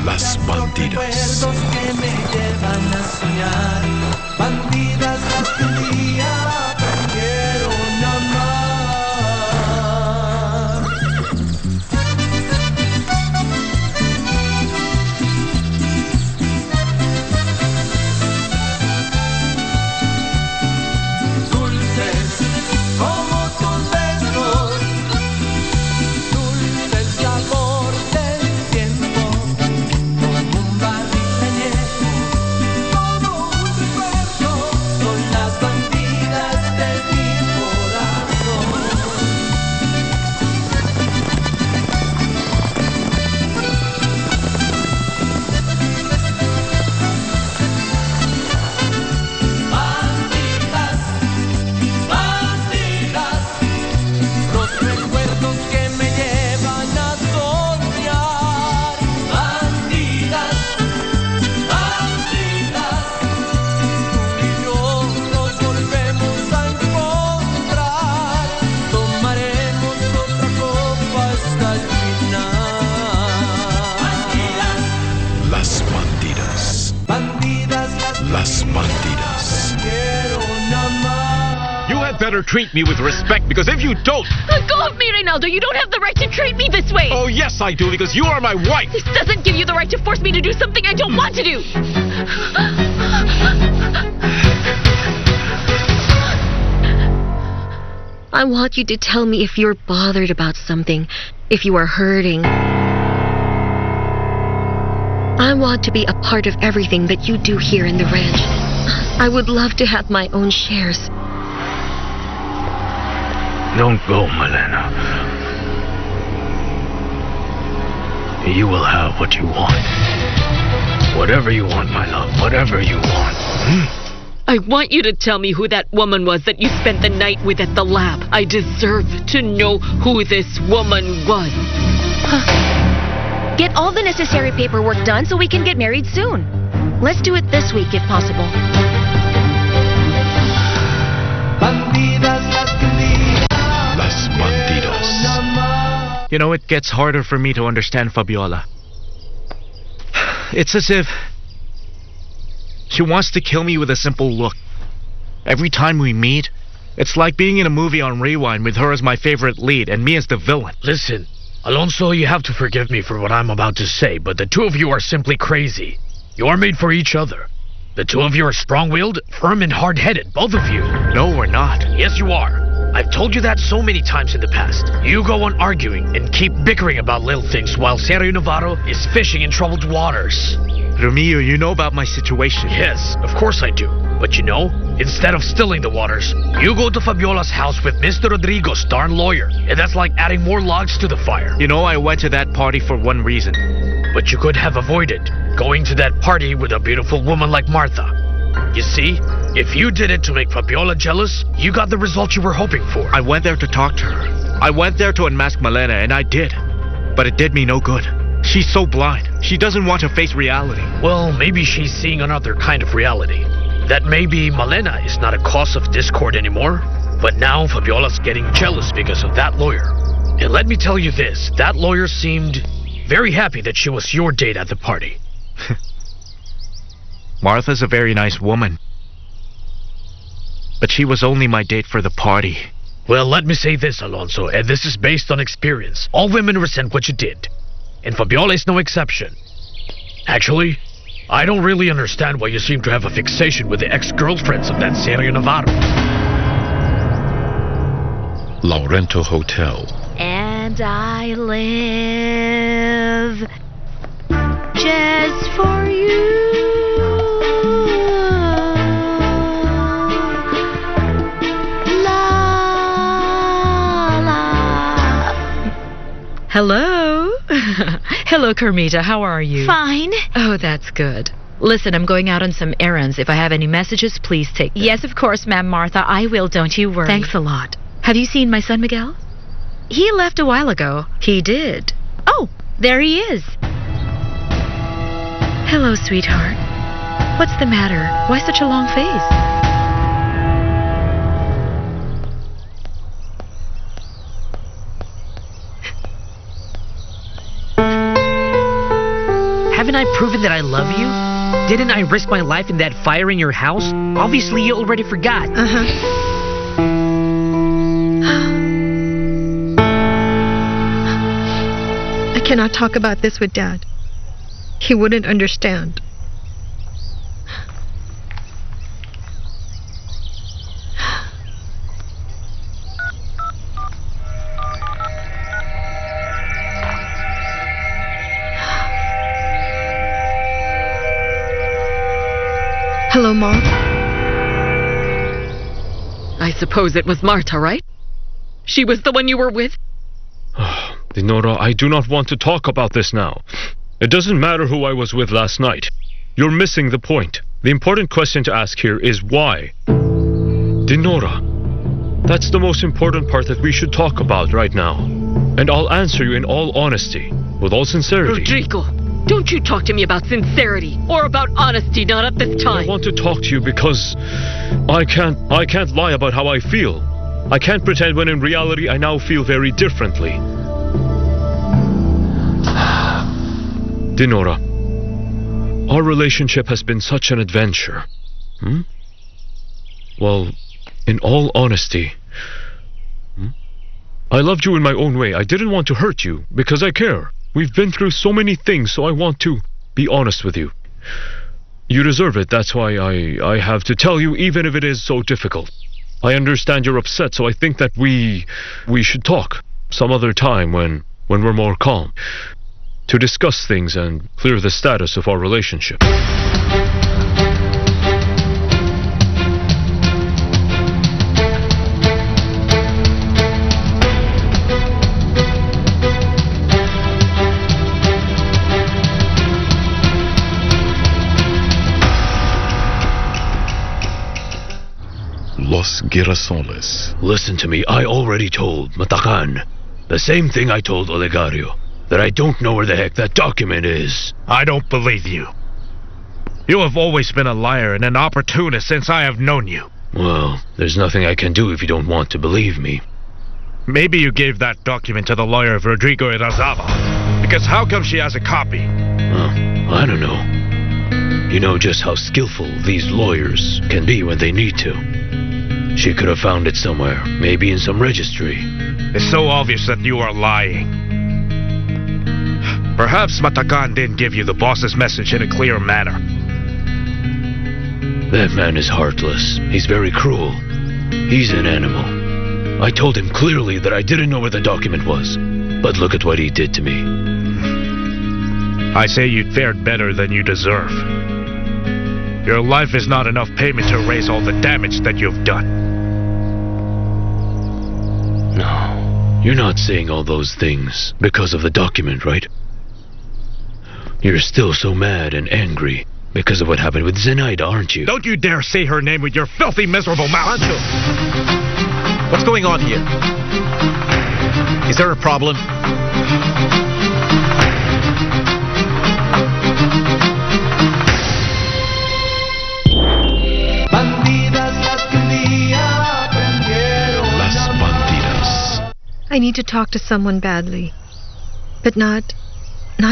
Las Bandidas. Recuerdos que me llevan a soñar. Bandidas las que un día aprendieron a amar. Dulces como tus besos, dulce el sabor del tiempo, como un barril añejo, todo un recuerdo, son las bandidas de mi corazón. Bandidas, bandidas, los recuerdos que me llevan a soñar. Bandidas, bandidas, tú y yo nos volvemos a encontrar. Tomaremos otra copa hasta el final. Las Bandidas. Bandidas, Las Bandidas. quiero amar. You had better treat me with respect, because if you don't... Let go of me, Reynaldo. You don't have the right to treat me this way. Oh, yes, I do, because you are my wife. This doesn't give you the right to force me to do something I don't want to do. I want you to tell me if you're bothered about something, if you are hurting. I want to be a part of everything that you do here in the ranch. I would love to have my own shares. Don't go, Malena. You will have what you want. Whatever you want, my love. Whatever you want. I want you to tell me who that woman was that you spent the night with at the lab. I deserve to know who this woman was. Get all the necessary paperwork done so we can get married soon. Let's do it this week if possible. Bandidas las que un día Las Bandidas. quiero amar. You know, it gets harder for me to understand Fabiola. It's as if she wants to kill me with a simple look. Every time we meet, it's like being in a movie on rewind with her as my favorite lead and me as the villain. Listen, Alonso, you have to forgive me for what I'm about to say, but the two of you are simply crazy. You are made for each other. The two of you are strong-willed, firm and hard-headed, both of you. No, we're not. Yes, you are. I've told you that so many times in the past. You go on arguing and keep bickering about little things while Sergio Navarro is fishing in troubled waters. Romeo, you know about my situation. Yes, of course I do. But you know, instead of stilling the waters, you go to Fabiola's house with Mr. Rodrigo's darn lawyer. And that's like adding more logs to the fire. You know, I went to that party for one reason. But you could have avoided going to that party with a beautiful woman like Martha. You see, if you did it to make Fabiola jealous, you got the result you were hoping for. I went there to talk to her. I went there to unmask Malena, and I did. But it did me no good. She's so blind. She doesn't want to face reality. Well, maybe she's seeing another kind of reality. That maybe Malena is not a cause of discord anymore, but now Fabiola's getting jealous because of that lawyer. And let me tell you this, that lawyer seemed very happy that she was your date at the party. Martha's a very nice woman. But she was only my date for the party. Well, let me say this, Alonso, and this is based on experience. All women resent what you did. And Fabiola is no exception. Actually, I don't really understand why you seem to have a fixation with the ex-girlfriends of that Sergio Navarro. Laurento Hotel. And I live just for you. La la. Hello? Hello, Carmita. How are you? Fine. Oh, that's good. Listen, I'm going out on some errands. If I have any messages, please take them. Yes, of course, Ma'am Martha. I will, don't you worry. Thanks a lot. Have you seen my son, Miguel? He left a while ago. He did. Oh, there he is. Hello, sweetheart. What's the matter? Why such a long face? Haven't I proven that I love you? Didn't I risk my life in that fire in your house? Obviously, you already forgot. I cannot talk about this with Dad. He wouldn't understand. Hello, Mom. I suppose it was Marta, right? She was the one you were with? Dinora, I do not want to talk about this now. It doesn't matter who I was with last night. You're missing the point. The important question to ask here is why? Dinora, that's the most important part that we should talk about right now. And I'll answer you in all honesty, with all sincerity. Rodrigo, don't you talk to me about sincerity or about honesty, not at this time. I want to talk to you because I can't lie about how I feel. I can't pretend when in reality I now feel very differently. Dinora, our relationship has been such an adventure. Well, in all honesty, I loved you in my own way. I didn't want to hurt you because I care. We've been through so many things, so I want to be honest with you. You deserve it. That's why I have to tell you, even if it is so difficult. I understand you're upset, so I think that we should talk some other time when we're more calm, to discuss things and clear the status of our relationship. Los Girasoles. Listen to me, I already told Matakan the same thing I told Olegario, that I don't know where the heck that document is. I don't believe you. You have always been a liar and an opportunist since I have known you. Well, there's nothing I can do if you don't want to believe me. Maybe you gave that document to the lawyer of Rodrigo Irazaba, because how come she has a copy? I don't know. You know just how skillful these lawyers can be when they need to. She could have found it somewhere, maybe in some registry. It's so obvious that you are lying. Perhaps Matakan didn't give you the boss's message in a clear manner. That man is heartless. He's very cruel. He's an animal. I told him clearly that I didn't know where the document was. But look at what he did to me. I say you fared better than you deserve. Your life is not enough payment to erase all the damage that you've done. No, you're not saying all those things because of the document, right? You're still so mad and angry because of what happened with Zenaida, aren't you? Don't you dare say her name with your filthy, miserable mouth! Pancho! What's going on here? Is there a problem? Las Bandidas. I need to talk to someone badly. But not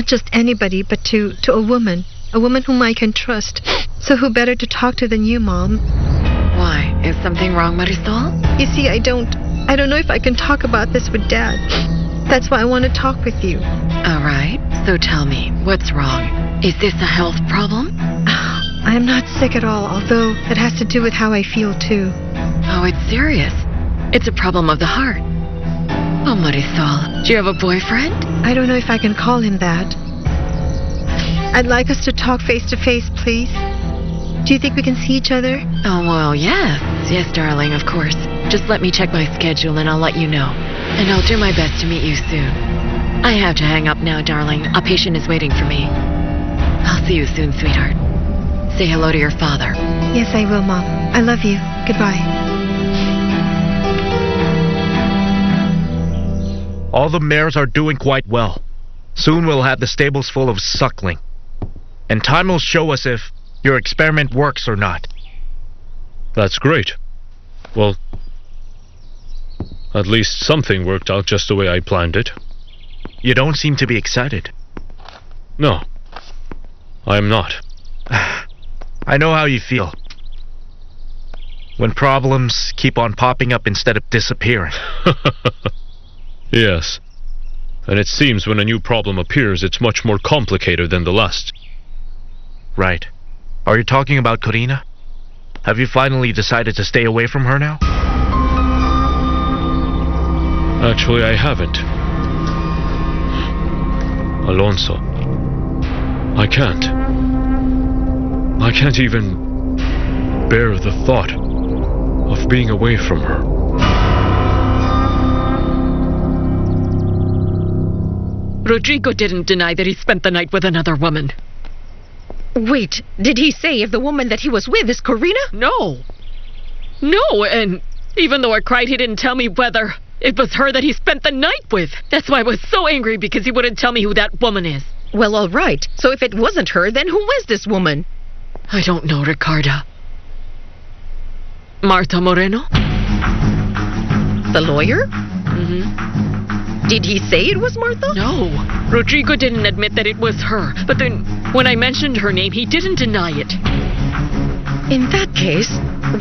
just anybody, but to a woman. A woman whom I can trust. So who better to talk to than you, Mom? Why? Is something wrong, Marisol? You see, I don't know if I can talk about this with Dad. That's why I want to talk with you. All right, so tell me, what's wrong? Is this a health problem? I am not sick at all, although it has to do with how I feel, too. Oh, it's serious. It's a problem of the heart. Oh, Marisol, do you have a boyfriend? I don't know if I can call him that. I'd like us to talk face to face, please. Do you think we can see each other? Oh, well, yes. Yes, darling, of course. Just let me check my schedule and I'll let you know. And I'll do my best to meet you soon. I have to hang up now, darling. A patient is waiting for me. I'll see you soon, sweetheart. Say hello to your father. Yes, I will, Mom. I love you. Goodbye. All the mares are doing quite well. Soon we'll have the stables full of suckling. And time will show us if your experiment works or not. That's great. Well, at least something worked out just the way I planned it. You don't seem to be excited. No. I'm not. I know how you feel. When problems keep on popping up instead of disappearing. Yes. And it seems when a new problem appears, it's much more complicated than the last. Right. Are you talking about Corina? Have you finally decided to stay away from her now? Actually, I haven't. Alonso. I can't. I can't even bear the thought of being away from her. Rodrigo didn't deny that he spent the night with another woman. Wait, did he say if the woman that he was with is Corina? No. No, and even though I cried, he didn't tell me whether it was her that he spent the night with. That's why I was so angry, because he wouldn't tell me who that woman is. Well, all right. So if it wasn't her, then who was this woman? I don't know, Ricarda. Marta Moreno? The lawyer? Mm-hmm. Did he say it was Martha? No. Rodrigo didn't admit that it was her. But then, when I mentioned her name, he didn't deny it. In that case,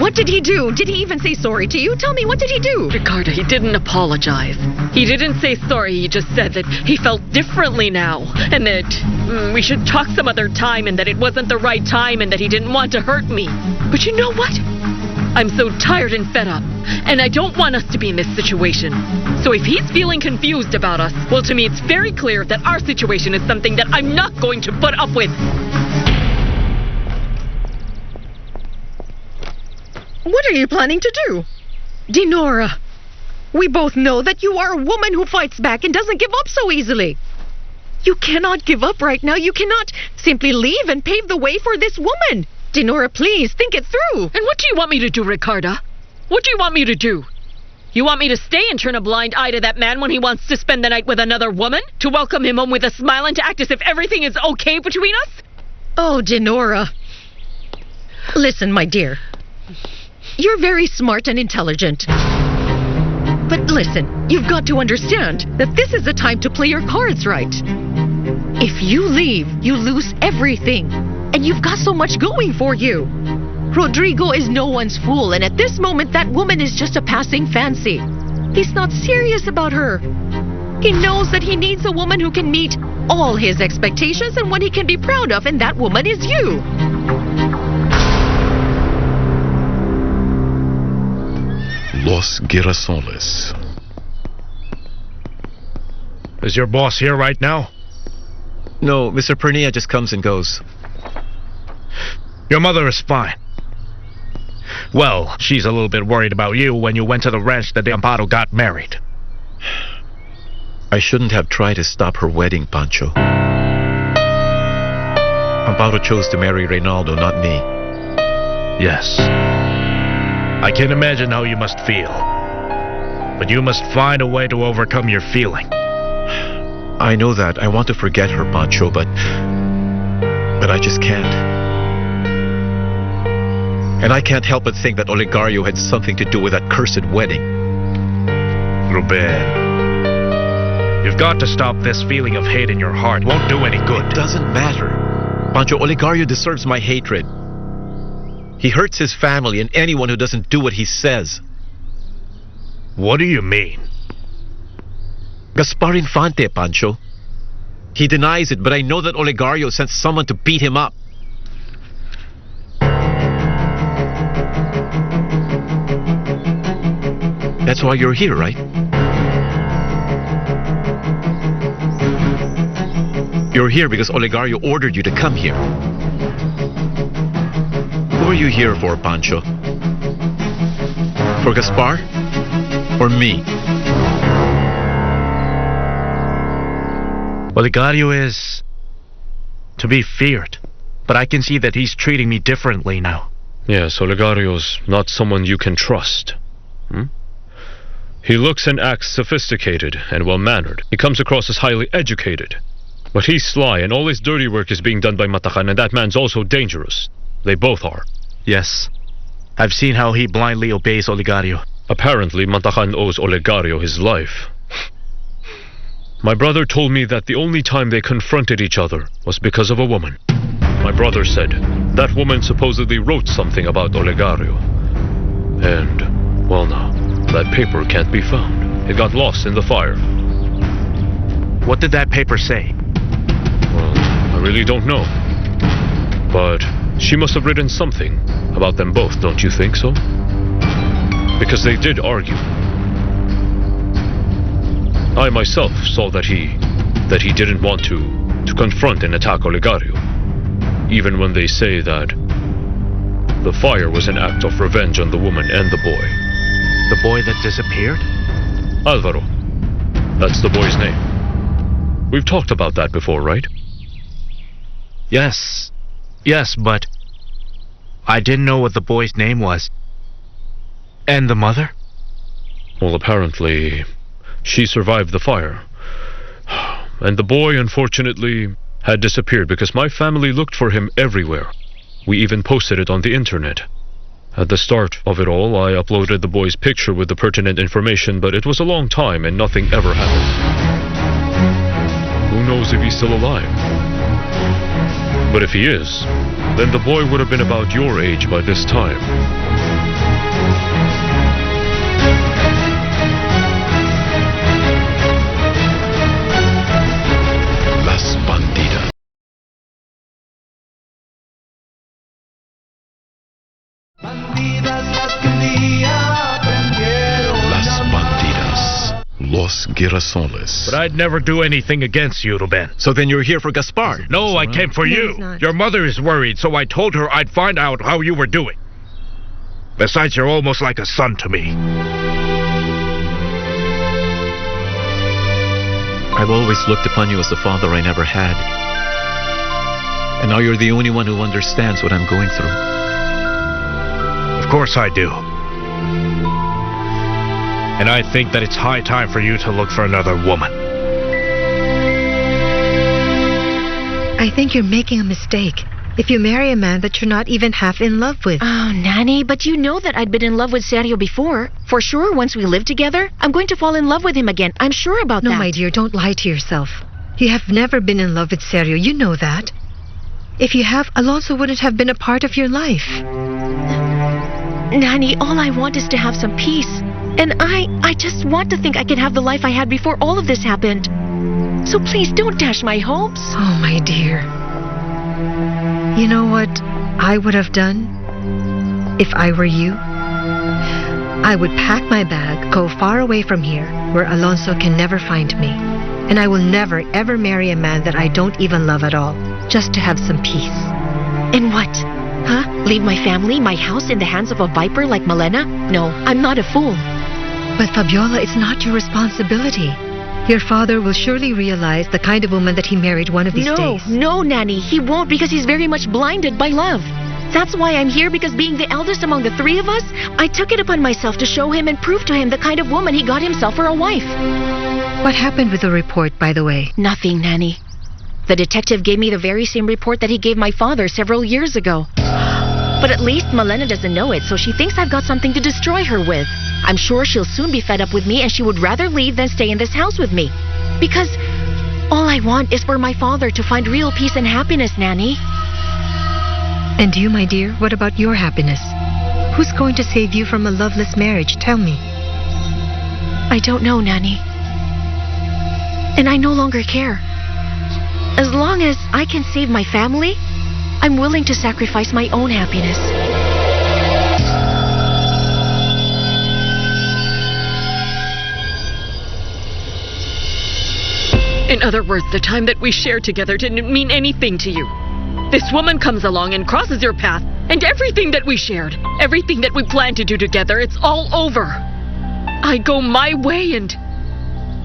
what did he do? Did he even say sorry to you? Tell me, what did he do? Ricarda, he didn't apologize. He didn't say sorry. He just said that he felt differently now. And that we should talk some other time, and that it wasn't the right time, and that he didn't want to hurt me. But you know what? I'm so tired and fed up, and I don't want us to be in this situation. So if he's feeling confused about us, well, to me it's very clear that our situation is something that I'm not going to put up with. What are you planning to do? Dinora, we both know that you are a woman who fights back and doesn't give up so easily. You cannot give up right now. You cannot simply leave and pave the way for this woman. Dinora, please, think it through. And what do you want me to do, Ricarda? What do you want me to do? You want me to stay and turn a blind eye to that man when he wants to spend the night with another woman? To welcome him home with a smile and to act as if everything is okay between us? Oh, Dinora. Listen, my dear. You're very smart and intelligent. But listen, you've got to understand that this is the time to play your cards right. If you leave, you lose everything. And you've got so much going for you. Rodrigo is no one's fool, and at this moment that woman is just a passing fancy. He's not serious about her. He knows that he needs a woman who can meet all his expectations and one he can be proud of, and that woman is you. Los Girasoles. Is your boss here right now? No, Mr. Pernia just comes and goes. Your mother is fine. Well, she's a little bit worried about you when you went to the ranch the day Amparo got married. I shouldn't have tried to stop her wedding, Pancho. Amparo chose to marry Reynaldo, not me. Yes. I can imagine how you must feel. But you must find a way to overcome your feeling. I know that. I want to forget her, Pancho, but I just can't. And I can't help but think that Olegario had something to do with that cursed wedding. Ruben, you've got to stop this feeling of hate in your heart. It won't do any good. It doesn't matter. Pancho, Olegario deserves my hatred. He hurts his family and anyone who doesn't do what he says. What do you mean? Gaspar Infante, Pancho. He denies it, but I know that Olegario sent someone to beat him up. That's why you're here, right? You're here because Olegario ordered you to come here. Who are you here for, Pancho? For Gaspar? Or me? Olegario is to be feared, but I can see that he's treating me differently now. Yes, Olegario's not someone you can trust. He looks and acts sophisticated and well-mannered. He comes across as highly educated. But he's sly, and all his dirty work is being done by Matakan, and that man's also dangerous. They both are. Yes. I've seen how he blindly obeys Olegario. Apparently, Matakan owes Olegario his life. My brother told me that the only time they confronted each other was because of a woman. My brother said that woman supposedly wrote something about Olegario. And, well now, that paper can't be found. It got lost in the fire. What did that paper say? Well, I really don't know. But she must have written something about them both, don't you think so? Because they did argue. I myself saw that he didn't want to confront and attack Olegario. Even when they say that the fire was an act of revenge on the woman and the boy. The boy that disappeared? Alvaro. That's the boy's name. We've talked about that before, right? Yes, but I didn't know what the boy's name was. And the mother? Well, apparently, she survived the fire. And the boy, unfortunately, had disappeared because my family looked for him everywhere. We even posted it on the internet. At the start of it all, I uploaded the boy's picture with the pertinent information, but it was a long time and nothing ever happened. Who knows if he's still alive? But if he is, then the boy would have been about your age by this time. Las Bandidas. Bandidas las que un día aprendieron Las a amar. Bandidas. Los Girasoles. But I'd never do anything against you, Ruben. So then you're here for Gaspar? No, I came for No, you. he's not. Your mother is worried, so I told her I'd find out how you were doing. Besides, you're almost like a son to me. I've always looked upon you as the father I never had. And now you're the only one who understands what I'm going through. Of course I do. And I think that it's high time for you to look for another woman. I think you're making a mistake. If you marry a man that you're not even half in love with. Oh, Nanny, but you know that I'd been in love with Sergio before. For sure, once we live together, I'm going to fall in love with him again. I'm sure about No, that. my dear, don't lie to yourself. You have never been in love with Sergio. You know that. If you have, Alonso wouldn't have been a part of your life. Nanny, all I want is to have some peace. And I just want to think I can have the life I had before all of this happened. So please don't dash my hopes. Oh, my dear. You know what I would have done if I were you? I would pack my bag, go far away from here, where Alonso can never find me. And I will never, ever marry a man that I don't even love at all, just to have some peace. And what? Huh? Leave my family, my house in the hands of a viper like Malena? No, I'm not a fool. But Fabiola, it's not your responsibility. Your father will surely realize the kind of woman that he married one of these days. No, Nanny, he won't because he's very much blinded by love. That's why I'm here, because being the eldest among the three of us, I took it upon myself to show him and prove to him the kind of woman he got himself for a wife. What happened with the report, by the way? Nothing, Nanny. The detective gave me the very same report that he gave my father several years ago. But at least Malena doesn't know it, so she thinks I've got something to destroy her with. I'm sure she'll soon be fed up with me and she would rather leave than stay in this house with me. Because all I want is for my father to find real peace and happiness, Nanny. And you, my dear, what about your happiness? Who's going to save you from a loveless marriage? Tell me. I don't know, Nanny. And I no longer care. As long as I can save my family, I'm willing to sacrifice my own happiness. In other words, the time that we shared together didn't mean anything to you. This woman comes along and crosses your path, and everything that we shared, everything that we planned to do together, it's all over. I go my way and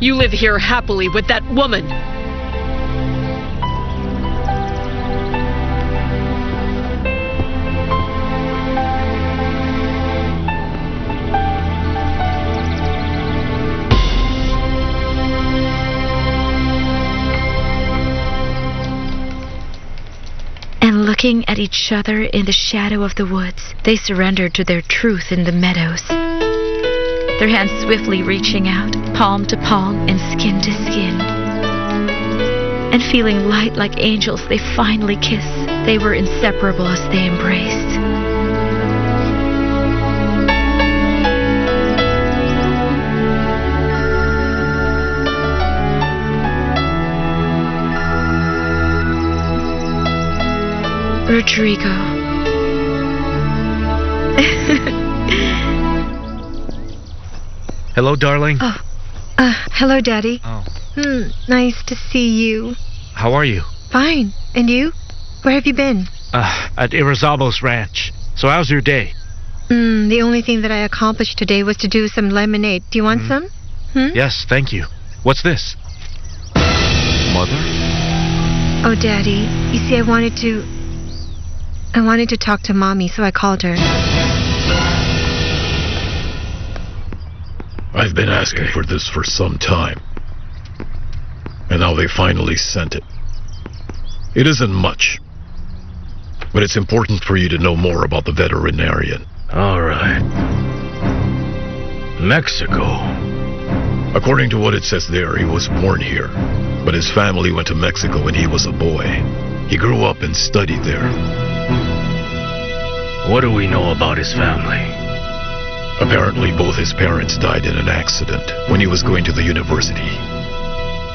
you live here happily with that woman. And looking at each other in the shadow of the woods, they surrendered to their truth in the meadows. Their hands swiftly reaching out, palm to palm and skin to skin. and feeling light like angels, they finally kiss. They were inseparable as they embraced. Rodrigo. Hello, darling. Oh, hello, Daddy. Oh. Nice to see you. How are you? Fine. And you? Where have you been? At Irizabo's ranch. So how's your day? The only thing that I accomplished today was to do some lemonade. Do you want some? Yes, thank you. What's this? Mother? Oh, Daddy. You see, I wanted to talk to Mommy, so I called her. I've been asking for this for some time. And now they finally sent it. It isn't much. But it's important for you to know more about the veterinarian. All right. Mexico. According to what it says there, he was born here. But his family went to Mexico when he was a boy. He grew up and studied there. What do we know about his family? Apparently, both his parents died in an accident when he was going to the university.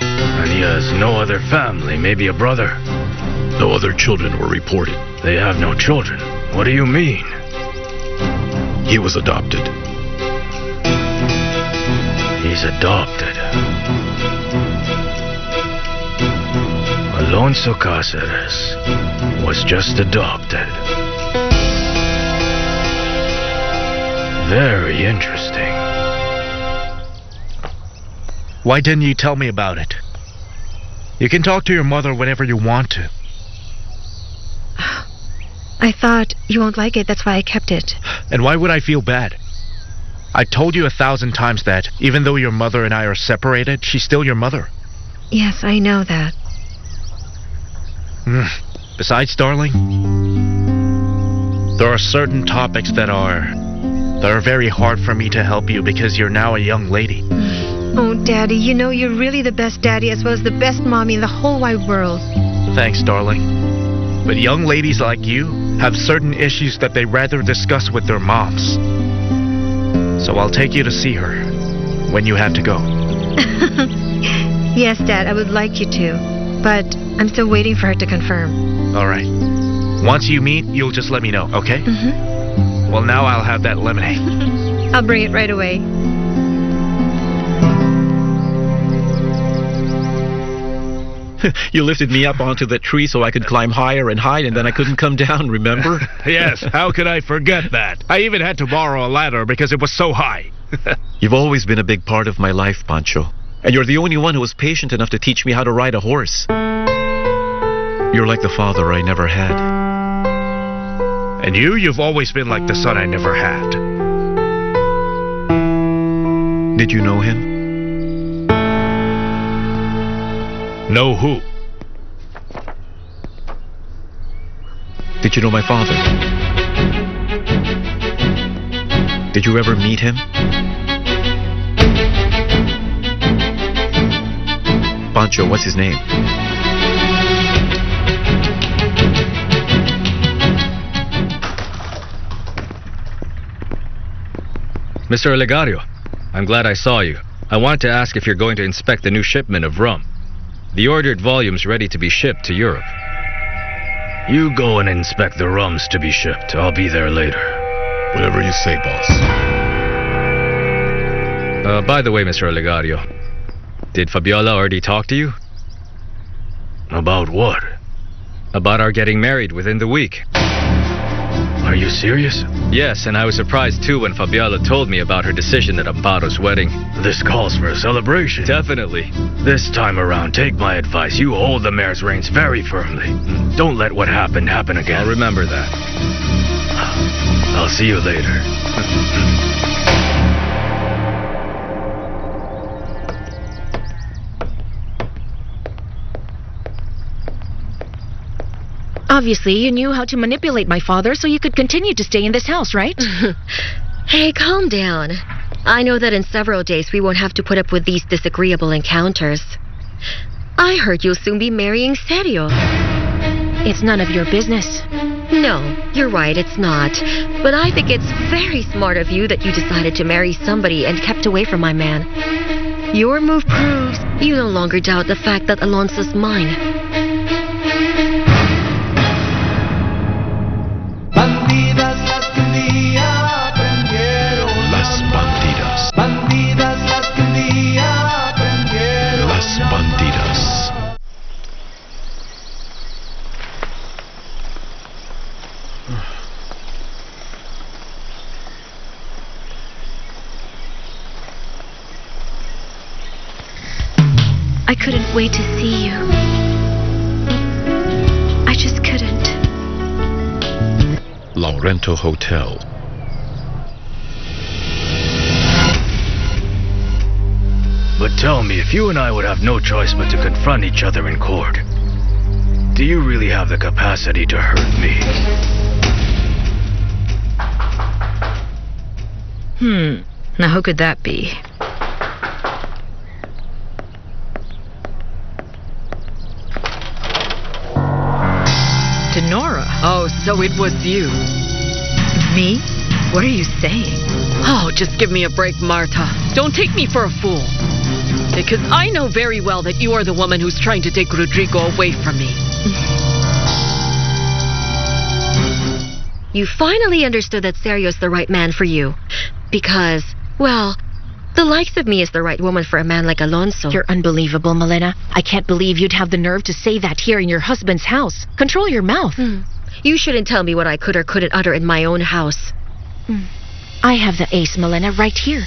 And he has no other family, maybe a brother? No other children were reported. They have no children. What do you mean? He was adopted. He's adopted. Alonso Cáceres was just adopted. Very interesting. Why didn't you tell me about it? You can talk to your mother whenever you want to. I thought you won't like it, that's why I kept it. And why would I feel bad? I told you 1,000 times that, even though your mother and I are separated, she's still your mother. Yes, I know that. Besides, darling, there are certain topics that are very hard for me to help you because you're now a young lady. Oh, Daddy, you know you're really the best daddy as well as the best mommy in the whole wide world. Thanks, darling. But young ladies like you have certain issues that they rather discuss with their moms. So I'll take you to see her when you have to go. Yes, Dad, I would like you to. But I'm still waiting for her to confirm. All right. Once you meet, you'll just let me know, okay? Well, now I'll have that lemonade. I'll bring it right away. You lifted me up onto the tree so I could climb higher and hide, and then I couldn't come down, remember? Yes, how could I forget that? I even had to borrow a ladder because it was so high. You've always been a big part of my life, Pancho. And you're the only one who was patient enough to teach me how to ride a horse. You're like the father I never had. And you've always been like the son I never had. Did you know him? Know who? Did you know my father? Did you ever meet him? Pancho, what's his name? Mr. Olegario, I'm glad I saw you. I wanted to ask if you're going to inspect the new shipment of rum. The ordered volume's ready to be shipped to Europe. You go and inspect the rums to be shipped. I'll be there later. Whatever you say, boss. By the way, Mr. Olegario, did Fabiola already talk to you? About what? About our getting married within the week. Are you serious? Yes, and I was surprised too when Fabiola told me about her decision at Amparo's wedding. This calls for a celebration. Definitely. This time around, take my advice. You hold the mare's reins very firmly. Don't let what happened happen again. I'll remember that. I'll see you later. Obviously, you knew how to manipulate my father so you could continue to stay in this house, right? Hey, calm down. I know that in several days we won't have to put up with these disagreeable encounters. I heard you'll soon be marrying Sergio. It's none of your business. No, you're right, it's not. But I think it's very smart of you that you decided to marry somebody and kept away from my man. Your move proves you no longer doubt the fact that Alonso's mine. Bandidas las que un día aprendieron Las bandidas. Bandidas las que un día aprendieron Las bandidas. I couldn't wait to see you. I just couldn't. Laurento Hotel. But tell me, if you and I would have no choice but to confront each other in court, do you really have the capacity to hurt me? Now who could that be? Denora. Oh, so it was you. Me? What are you saying? Oh, just give me a break, Marta. Don't take me for a fool. Because I know very well that you are the woman who's trying to take Rodrigo away from me. You finally understood that Sergio's the right man for you. Because, well, the likes of me is the right woman for a man like Alonso. You're unbelievable, Malena. I can't believe you'd have the nerve to say that here in your husband's house. Control your mouth. You shouldn't tell me what I could or couldn't utter in my own house. I have the ace, Malena, right here.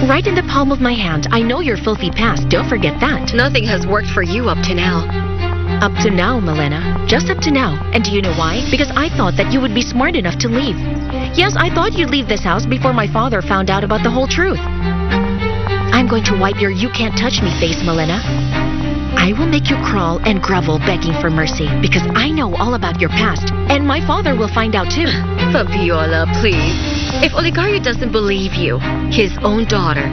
Right in the palm of my hand. I know your filthy past. Don't forget that. Nothing has worked for you up to now. Up to now, Malena. Just up to now. And do you know why? Because I thought that you would be smart enough to leave. Yes, I thought you'd leave this house before my father found out about the whole truth. I'm going to wipe your you can't touch me face, Malena. I will make you crawl and grovel begging for mercy because I know all about your past. And my father will find out too. Fabiola, please. If Olegario doesn't believe you, his own daughter,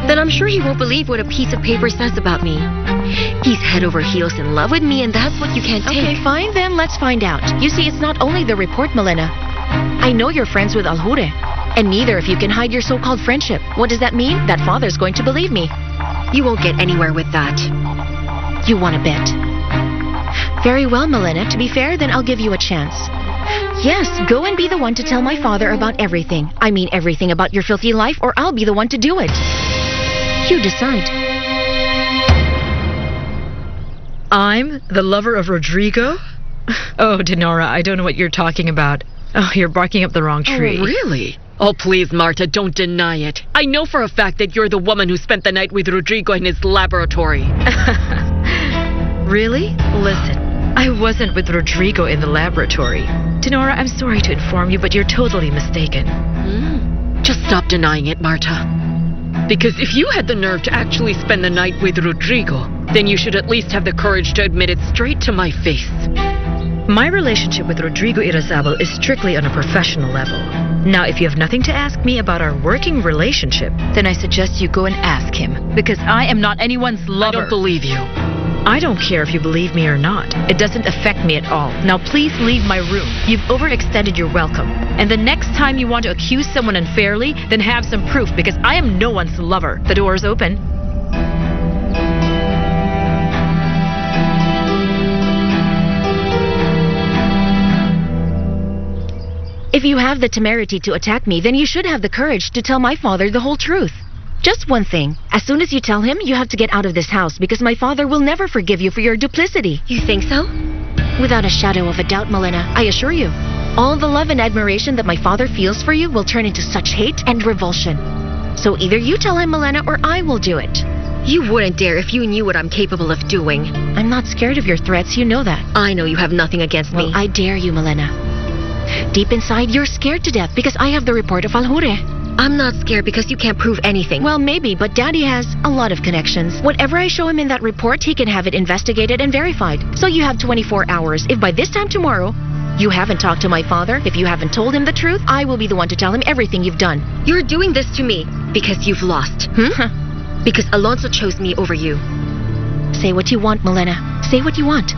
then I'm sure he won't believe what a piece of paper says about me. He's head over heels in love with me, and that's what you can't take. Okay, fine then, let's find out. You see, it's not only the report, Malena. I know you're friends with Aljure, and neither of you can hide your so-called friendship. What does that mean? That father's going to believe me. You won't get anywhere with that. You want to bet? Very well, Malena. To be fair, then I'll give you a chance. Yes, go and be the one to tell my father about everything. I mean everything about your filthy life, or I'll be the one to do it. You decide. I'm the lover of Rodrigo? Oh, Denora, I don't know what you're talking about. Oh, you're barking up the wrong tree. Oh, really? Oh, please, Marta, don't deny it. I know for a fact that you're the woman who spent the night with Rodrigo in his laboratory. Really? Listen, I wasn't with Rodrigo in the laboratory. Denora, I'm sorry to inform you, but you're totally mistaken. Just stop denying it, Marta. Because if you had the nerve to actually spend the night with Rodrigo, then you should at least have the courage to admit it straight to my face. My relationship with Rodrigo Irazabal is strictly on a professional level. Now, if you have nothing to ask me about our working relationship, then I suggest you go and ask him, because I am not anyone's lover. I don't believe you. I don't care if you believe me or not. It doesn't affect me at all. Now please leave my room. You've overextended your welcome. And the next time you want to accuse someone unfairly, then have some proof, because I am no one's lover. The door is open. If you have the temerity to attack me, then you should have the courage to tell my father the whole truth. Just one thing. As soon as you tell him, you have to get out of this house because my father will never forgive you for your duplicity. You think so? Without a shadow of a doubt, Malena, I assure you. All the love and admiration that my father feels for you will turn into such hate and revulsion. So either you tell him, Malena, or I will do it. You wouldn't dare if you knew what I'm capable of doing. I'm not scared of your threats, you know that. I know you have nothing against me. Well, I dare you, Malena. Deep inside, you're scared to death because I have the report of Aljure. I'm not scared because you can't prove anything. Well, maybe, but Daddy has a lot of connections. Whatever I show him in that report, he can have it investigated and verified. So you have 24 hours. If by this time tomorrow, you haven't talked to my father, if you haven't told him the truth, I will be the one to tell him everything you've done. You're doing this to me because you've lost. Because Alonso chose me over you. Say what you want, Milena. Say what you want.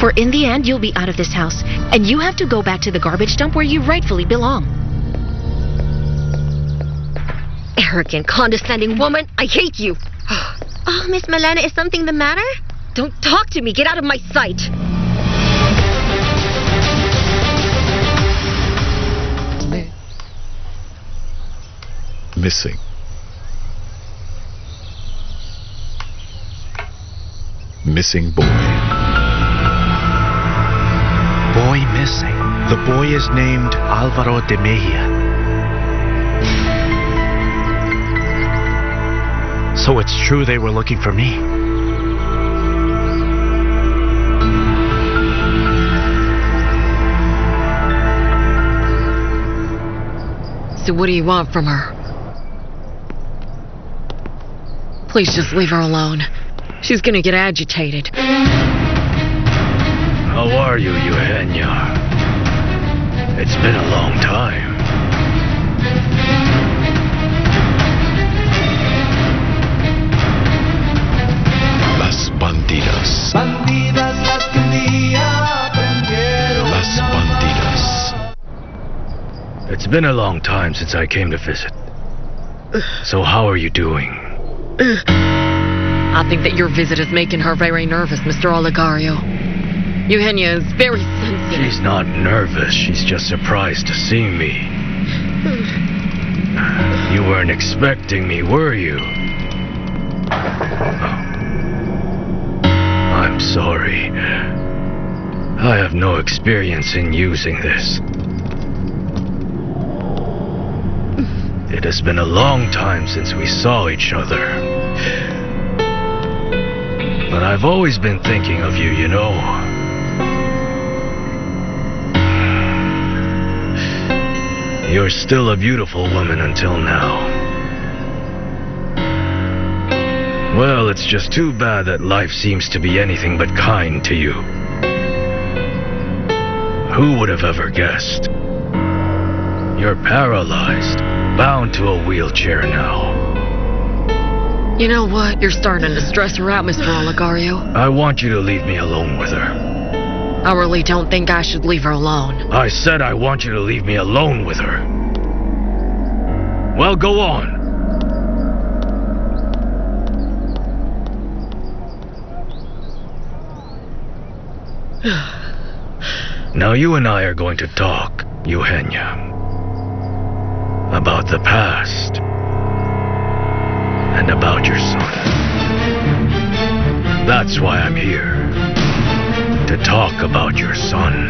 For in the end, you'll be out of this house, and you have to go back to the garbage dump where you rightfully belong. Arrogant, condescending woman, I hate you. Oh, Miss Milena, is something the matter? Don't talk to me. Get out of my sight. Missing. Missing boy. Boy missing. The boy is named Alvaro de Mejia. So it's true they were looking for me. So what do you want from her? Please just leave her alone. She's gonna get agitated. How are you, Eugenia? It's been a long time. Las Bandidas. Bandidas las que un día aprendieron Las a amar. Bandidas. It's been a long time since I came to visit. So how are you doing? I think that your visit is making her very nervous, Mr. Olegario. Eugenia is very sensitive. She's not nervous. She's just surprised to see me. You weren't expecting me, were you? I'm sorry. I have no experience in using this. It has been a long time since we saw each other. But I've always been thinking of you, you know. You're still a beautiful woman until now. Well, it's just too bad that life seems to be anything but kind to you. Who would have ever guessed? You're paralyzed, bound to a wheelchair now. You know what? You're starting to stress her out, Mr. Olegario. I want you to leave me alone with her. I really don't think I should leave her alone. I said I want you to leave me alone with her. Well, go on. Now you and I are going to talk, Eugenia, about the past and about your son. That's why I'm here, to talk about your son.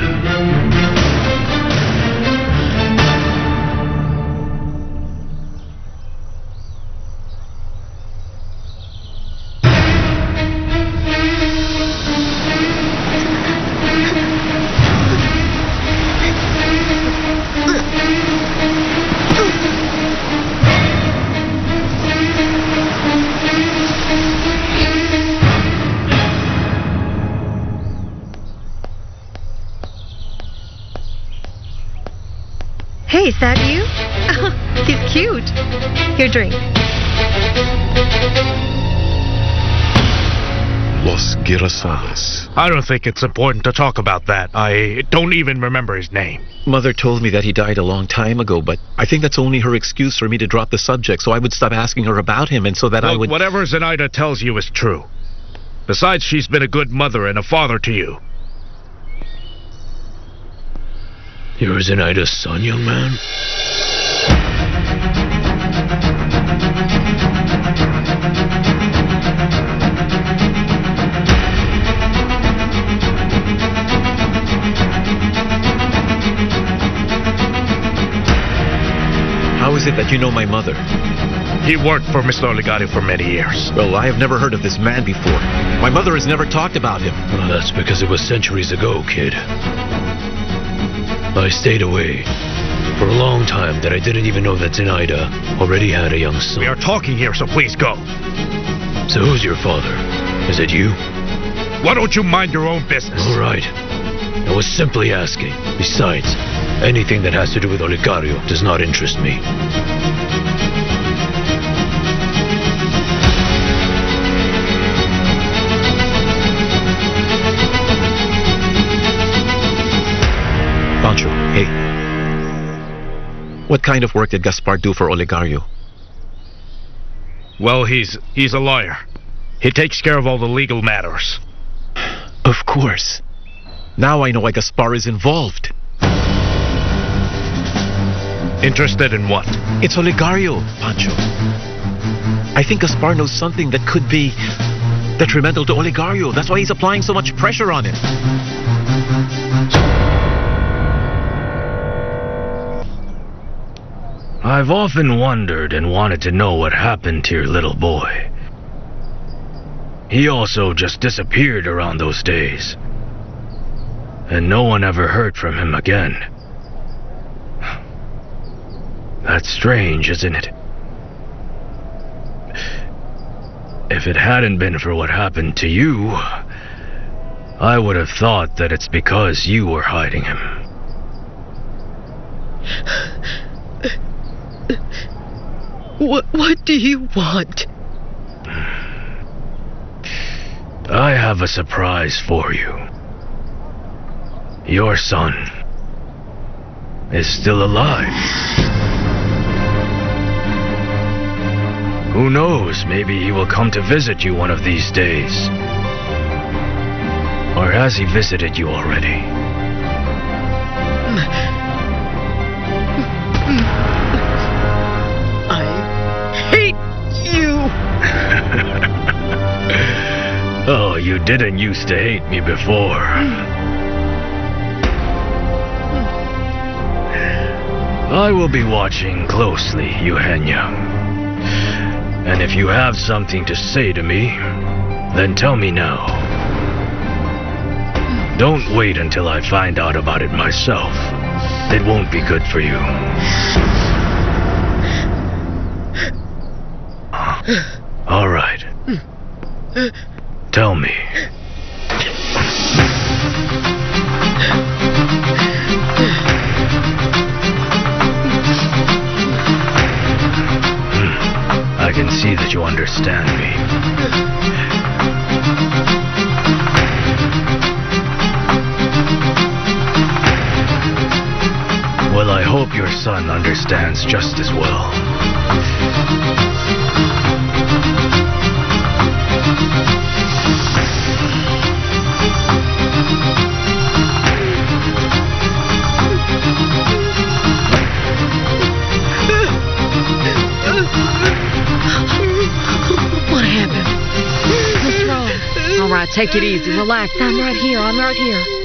Hey, is that you? Oh, he's cute. Your drink. Los Girasoles. I don't think it's important to talk about that. I don't even remember his name. Mother told me that he died a long time ago, but I think that's only her excuse for me to drop the subject, so I would stop asking her about him, and so that I Look, would... whatever Zenaida tells you is true. Besides, she's been a good mother and a father to you. You're Zenaida's son, young man? How is it that you know my mother? He worked for Mr. Olegario for many years. Well, I have never heard of this man before. My mother has never talked about him. Well, that's because it was centuries ago, kid. I stayed away for a long time that I didn't even know that Zenaida already had a young son. We are talking here, so please go. So who's your father? Is it you? Why don't you mind your own business? All right. I was simply asking. Besides, anything that has to do with Olegario does not interest me. Pancho. Hey. What kind of work did Gaspar do for Olegario? Well, he's a lawyer. He takes care of all the legal matters. Of course. Now I know why Gaspar is involved. Interested in what? It's Olegario, Pancho. I think Gaspar knows something that could be detrimental to Olegario. That's why he's applying so much pressure on him. I've often wondered and wanted to know what happened to your little boy. He also just disappeared around those days. And no one ever heard from him again. That's strange, isn't it? If it hadn't been for what happened to you, I would have thought that it's because you were hiding him. What do you want? I have a surprise for you. Your son is still alive. Who knows, maybe he will come to visit you one of these days. Or has he visited you already? I hate you! Oh, you didn't used to hate me before. I will be watching closely, Eugenia. And if you have something to say to me, then tell me now. Don't wait until I find out about it myself. It won't be good for you. All right. Tell me. I can see that you understand me. Well, I hope your son understands just as well. What happened? What's wrong? All right, take it easy. Relax. I'm right here.